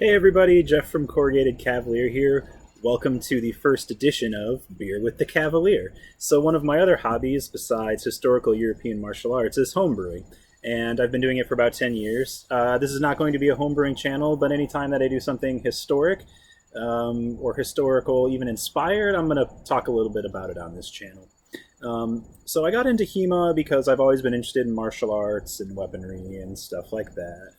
Hey everybody, Jeff from Corrugated Cavalier here. Welcome to the first edition of Beer with the Cavalier. So one of my other hobbies, besides historical European martial arts, is homebrewing. And I've been doing it for about 10 years. This is not going to be a homebrewing channel, but anytime that I do something historic, or historical, even inspired, I'm going to talk a little bit about it on this channel. So I got into HEMA because I've always been interested in martial arts and weaponry and stuff like that.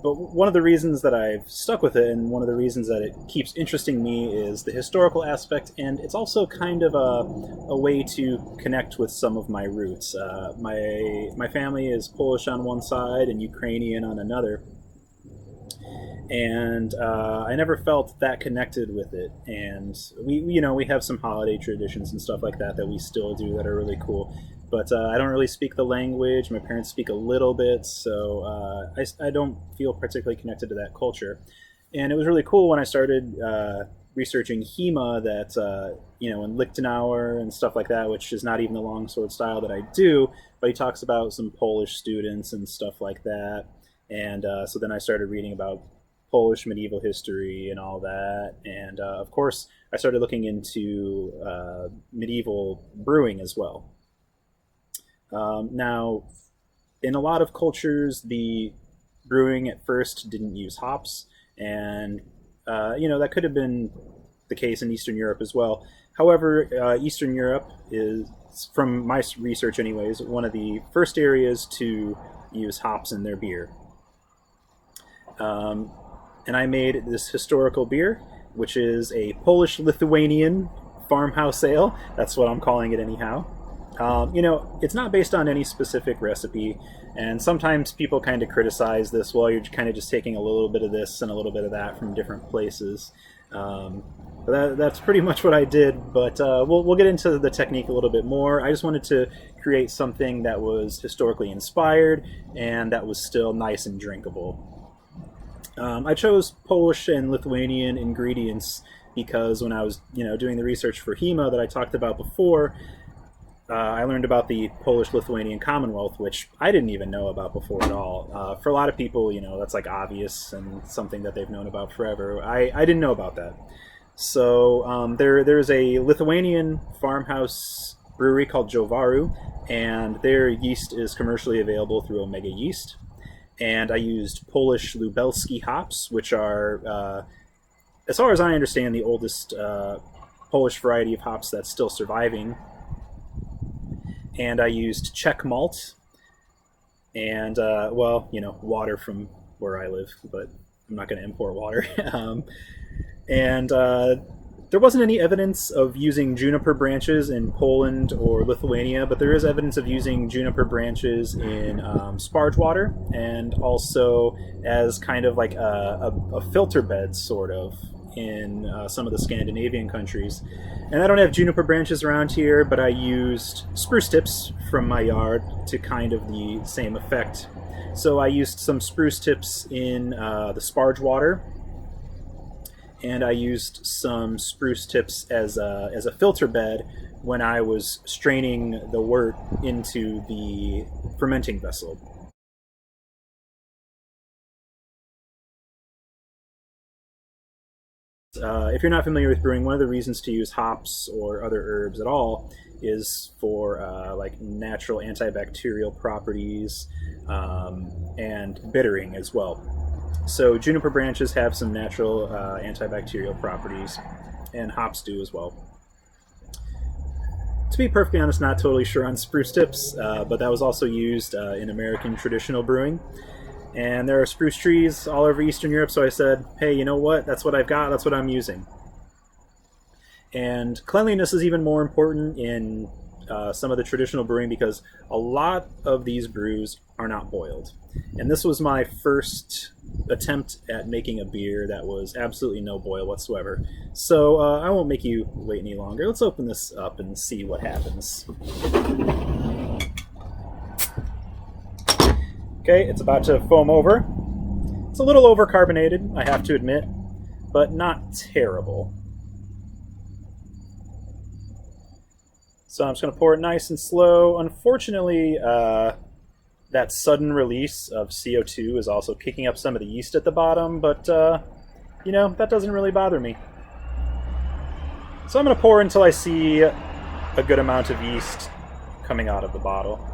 But one of the reasons that I've stuck with it, and one of the reasons that it keeps interesting me, is the historical aspect, and it's also kind of a way to connect with some of my roots. My family is Polish on one side and Ukrainian on another, and I never felt that connected with it. And we have some holiday traditions and stuff like that that we still do that are really cool. But I don't really speak the language. My parents speak a little bit, so I don't feel particularly connected to that culture. And it was really cool when I started researching HEMA that, in Lichtenauer and stuff like that, which is not even the longsword style that I do, but he talks about some Polish students and stuff like that. And so then I started reading about Polish medieval history and all that. And of course, I started looking into medieval brewing as well. Now, in a lot of cultures, the brewing at first didn't use hops, and that could have been the case in Eastern Europe as well. However, Eastern Europe is, from my research anyways, one of the first areas to use hops in their beer. And I made this historical beer, which is a Polish-Lithuanian Farmhouse Ale. That's what I'm calling it anyhow. It's not based on any specific recipe, and sometimes people kind of criticize this, well, you're kind of just taking a little bit of this and a little bit of that from different places. But that's pretty much what I did, but we'll get into the technique a little bit more. I just wanted to create something that was historically inspired and that was still nice and drinkable. I chose Polish and Lithuanian ingredients because when I was doing the research for HEMA that I talked about before, I learned about the Polish-Lithuanian Commonwealth, which I didn't even know about before at all. For a lot of people, that's like obvious and something that they've known about forever. I didn't know about that. So there's a Lithuanian farmhouse brewery called Jovaru, and their yeast is commercially available through Omega Yeast. And I used Polish Lubelski hops, which are, as far as I understand, the oldest Polish variety of hops that's still surviving. And I used Czech malt and, water from where I live, but I'm not going to import water. There wasn't any evidence of using juniper branches in Poland or Lithuania, but there is evidence of using juniper branches in sparge water, and also as kind of like a filter bed, sort of, in some of the Scandinavian countries. And I don't have juniper branches around here, but I used spruce tips from my yard to kind of the same effect. So I used some spruce tips in the sparge water, and I used some spruce tips as a filter bed when I was straining the wort into the fermenting vessel. If you're not familiar with brewing, one of the reasons to use hops or other herbs at all is for like natural antibacterial properties and bittering as well. So juniper branches have some natural antibacterial properties, and hops do as well. To be perfectly honest, not totally sure on spruce tips, but that was also used in American traditional brewing. And there are spruce trees all over Eastern Europe, so I said, hey, you know what? That's what I've got. That's what I'm using. And cleanliness is even more important in some of the traditional brewing because a lot of these brews are not boiled. And this was my first attempt at making a beer that was absolutely no boil whatsoever. So I won't make you wait any longer. Let's open this up and see what happens. Okay, it's about to foam over. It's a little overcarbonated, I have to admit, but not terrible. So I'm just going to pour it nice and slow. Unfortunately, that sudden release of CO2 is also kicking up some of the yeast at the bottom, but you know, that doesn't really bother me. So I'm going to pour until I see a good amount of yeast coming out of the bottle.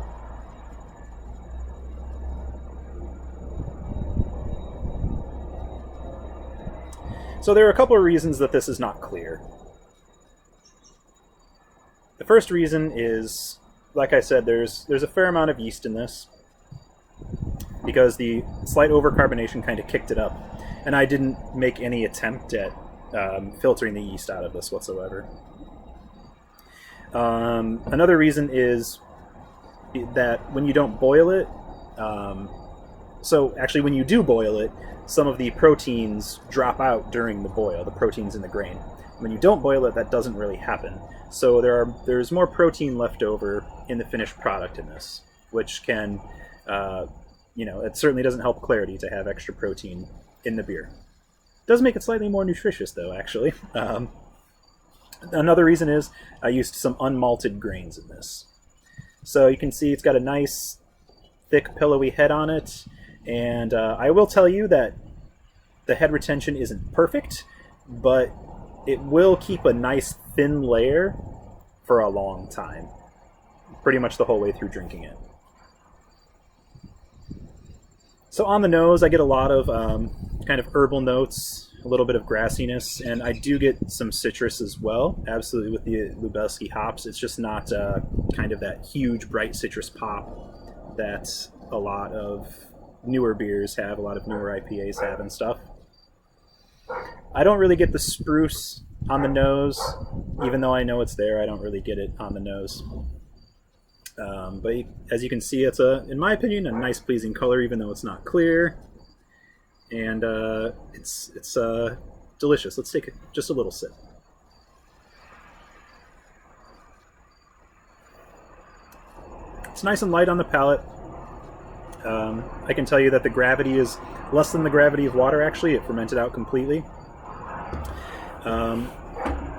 So there are a couple of reasons that this is not clear. The first reason is, like I said, there's a fair amount of yeast in this, because the slight overcarbonation kind of kicked it up, and I didn't make any attempt at filtering the yeast out of this whatsoever. Another reason is that when you don't boil it, so actually when you do boil it, some of the proteins drop out during the boil, the proteins in the grain. When you don't boil it, that doesn't really happen. So there's more protein left over in the finished product in this, which can, you know, it certainly doesn't help clarity to have extra protein in the beer. It does make it slightly more nutritious, though, actually. Another reason is I used some unmalted grains in this. So you can see it's got a nice, thick, pillowy head on it. And I will tell you that the head retention isn't perfect, but it will keep a nice thin layer for a long time, pretty much the whole way through drinking it. So on the nose, I get a lot of kind of herbal notes, a little bit of grassiness, and I do get some citrus as well, absolutely, with the Lubelski hops. It's just not kind of that huge, bright citrus pop that a lot of newer beers have, a lot of newer IPAs have and stuff. I don't really get the spruce on the nose, even though I know it's there. I don't really get it on the nose. But as you can see, it's in my opinion, a nice, pleasing color, even though it's not clear. And it's delicious. Let's take just a little sip. It's nice and light on the palate. I can tell you that the gravity is less than the gravity of water, actually. It fermented out completely.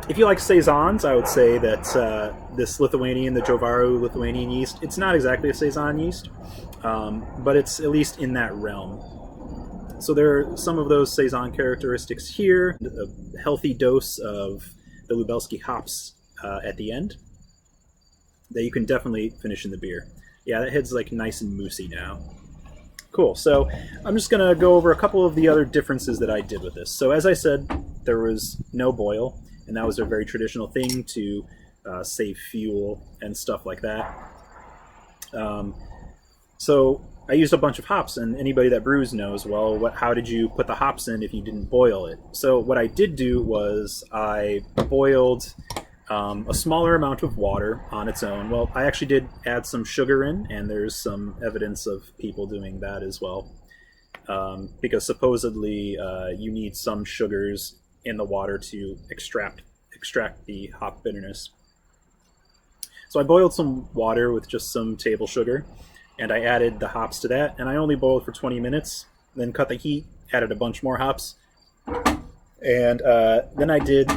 If you like saisons, I would say that this Lithuanian, the Jovaru Lithuanian yeast, it's not exactly a saison yeast, but it's at least in that realm. So there are some of those saison characteristics here, a healthy dose of the Lubelski hops at the end that you can definitely finish in the beer. Yeah, that head's like nice and moussey now. Cool, so I'm just going to go over a couple of the other differences that I did with this. So as I said, there was no boil, and that was a very traditional thing to save fuel and stuff like that. So I used a bunch of hops, and anybody that brews knows, well, how did you put the hops in if you didn't boil it? So what I did do was I boiled a smaller amount of water on its own. Well, I actually did add some sugar in, and there's some evidence of people doing that as well. Because supposedly you need some sugars in the water to extract the hop bitterness. So I boiled some water with just some table sugar, and I added the hops to that, and I only boiled for 20 minutes, then cut the heat, added a bunch more hops, and then I did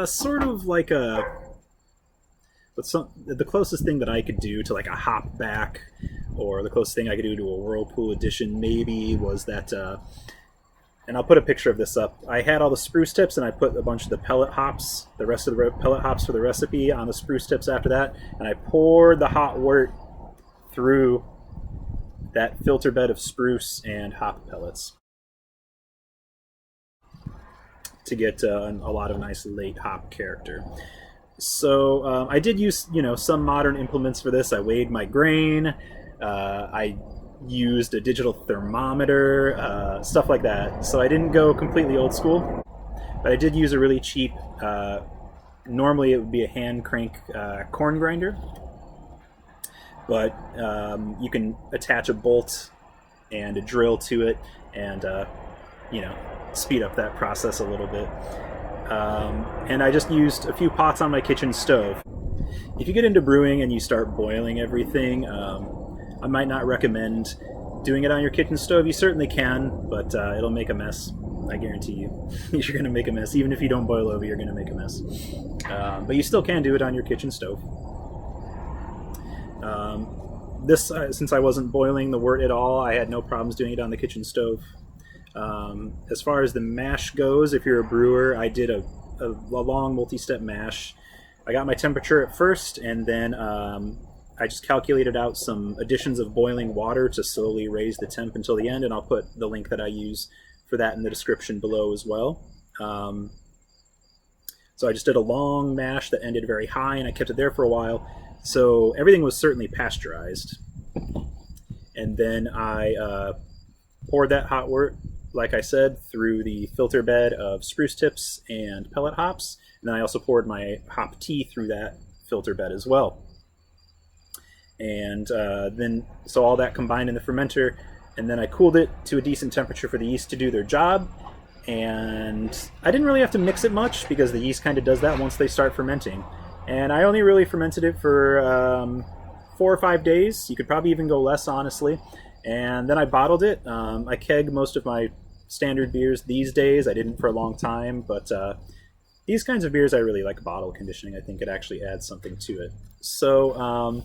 sort of like the closest thing that I could do to like a hop back, or the closest thing I could do to a Whirlpool edition maybe, was that, and I'll put a picture of this up, I had all the spruce tips and I put a bunch of the pellet hops, the rest of the pellet hops for the recipe on the spruce tips after that, and I poured the hot wort through that filter bed of spruce and hop pellets to get a lot of nice late hop character. So I did use, some modern implements for this. I weighed my grain, I used a digital thermometer, stuff like that. So I didn't go completely old school, but I did use a really cheap, normally it would be a hand crank corn grinder, but you can attach a bolt and a drill to it and, speed up that process a little bit. And I just used a few pots on my kitchen stove. If you get into brewing and you start boiling everything, I might not recommend doing it on your kitchen stove. You certainly can, but it'll make a mess. I guarantee you. You're going to make a mess. Even if you don't boil over, you're going to make a mess. But you still can do it on your kitchen stove. this, since I wasn't boiling the wort at all, I had no problems doing it on the kitchen stove. As far as the mash goes, if you're a brewer, I did a long multi-step mash. I got my temperature at first, and then I just calculated out some additions of boiling water to slowly raise the temp until the end, and I'll put the link that I use for that in the description below as well. So I just did a long mash that ended very high, and I kept it there for a while. So everything was certainly pasteurized. And then I poured that hot wort, like I said, through the filter bed of spruce tips and pellet hops. And then I also poured my hop tea through that filter bed as well. And so all that combined in the fermenter, and then I cooled it to a decent temperature for the yeast to do their job. And I didn't really have to mix it much because the yeast kind of does that once they start fermenting. And I only really fermented it for 4 or 5 days. You could probably even go less, honestly. And then I bottled it. I keg most of my standard beers these days. I didn't for a long time, but these kinds of beers I really like bottle conditioning. I think it actually adds something to it. So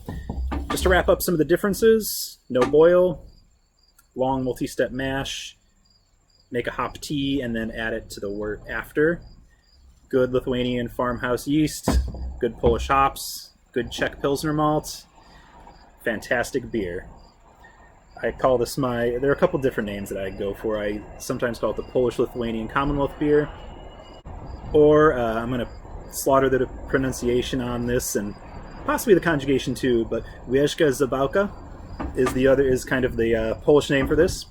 just to wrap up some of the differences: no boil, long multi-step mash, make a hop tea and then add it to the wort after. Good Lithuanian farmhouse yeast, good Polish hops, good Czech Pilsner malt, fantastic beer. I call this there are a couple different names that I go for. I sometimes call it the Polish-Lithuanian Commonwealth beer, or I'm going to slaughter the pronunciation on this and possibly the conjugation too, but Wieszka Zabałka is kind of the Polish name for this.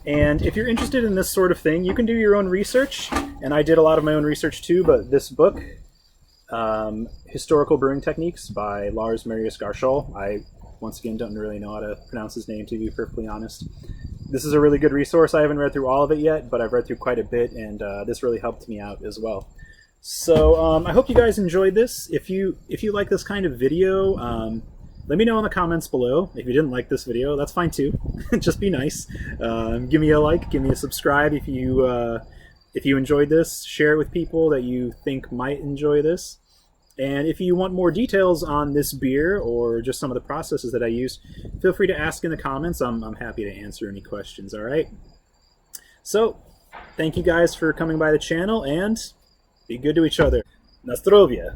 And if you're interested in this sort of thing, you can do your own research, and I did a lot of my own research too, but this book, Historical Brewing Techniques by Lars Marius Garschol, I once again don't really know how to pronounce his name, to be perfectly honest. This is a really good resource. I haven't read through all of it yet, but I've read through quite a bit, and this really helped me out as well. So I hope you guys enjoyed this. If you like this kind of video, let me know in the comments below. If you didn't like this video, that's fine too. Just be nice. Give me a like, give me a subscribe if you enjoyed this. Share it with people that you think might enjoy this. And if you want more details on this beer or just some of the processes that I use, feel free to ask in the comments. I'm happy to answer any questions, all right? So, thank you guys for coming by the channel, and be good to each other. Na zdrowie!